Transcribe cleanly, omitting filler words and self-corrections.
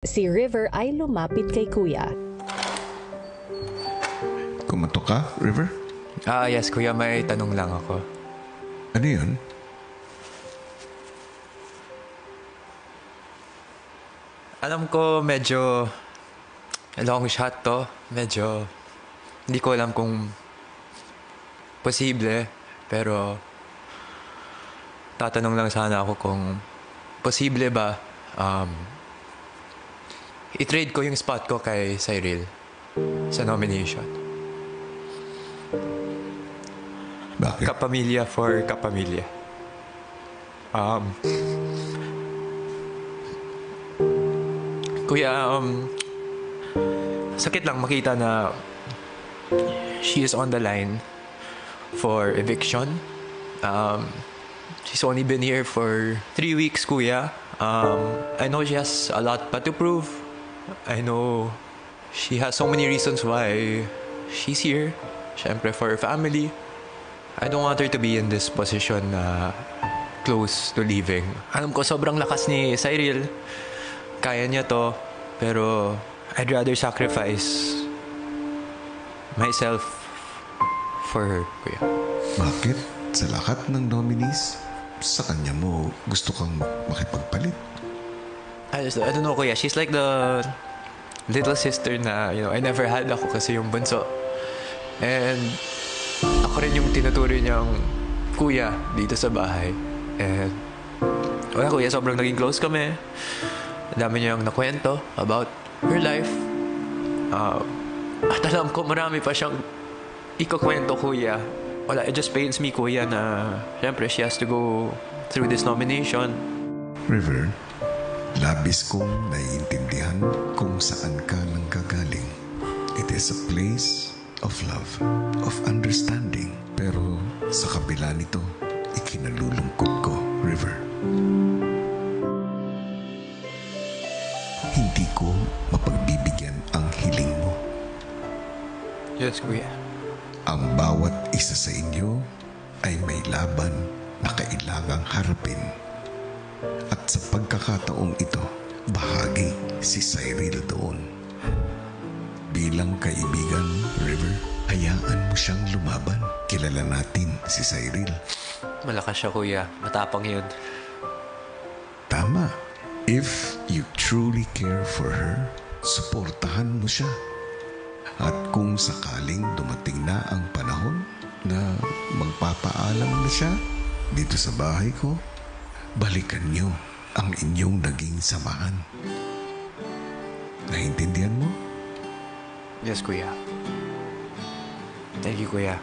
Si River ay lumapit kay Kuya. Kumatok ka, River? Yes, Kuya, may tanong lang ako. Ano yun? Alam ko medyo long shot to. Medyo hindi ko alam kung posible. Pero tatanong lang sana ako kung posible ba i-trade ko yung spot ko kay Cyril sa nomination. Bakit? Kapamilya for kapamilya. Kuya, sakit lang makita na she is on the line for eviction. She's only been here for 3 weeks, Kuya. I know she has a lot pa to prove. I know she has so many reasons why she's here. Siyempre, for her family. I don't want her to be in this position na close to leaving. Alam ko, sobrang lakas ni Cyril. Kaya niya to. Pero I'd rather sacrifice myself for her, Kuya. Bakit? Sa lahat ng nominees, sa kanya mo gusto kang makipagpalit? I don't know, Kuya. She's like the little sister na, I never had. Ako kasi yung bunso. And ako rin yung tinutuloy niyang kuya dito sa bahay. And wala, Kuya, sobrang naging close kami. Ang dami niyang nakwento about her life. At alam ko marami pa siyang ikukwento, Kuya. Wala, it just pains me, Kuya, na syempre she has to go through this nomination. River, labis kong naiintindihan kung saan ka nanggagaling. It is a place of love, of understanding. Pero sa kabila nito, ikinalulungkot ko, River. Hindi ko mapagbibigyan ang hiling mo. Yes, Kuya. Ang bawat isa sa inyo ay may laban na kailangang harapin. At sa pagkakataong ito, bahagi si Cyril doon. Bilang kaibigan, River, hayaan mo siyang lumaban. Kilala natin si Cyril. Malakas siya, Kuya. Matapang yun. Tama. If you truly care for her, suportahan mo siya. At kung sakaling dumating na ang panahon na magpapaalam na siya dito sa bahay ko, balikan niyo ang inyong naging samahan. Naintindihan mo? Yes, Kuya. Thank you, Kuya.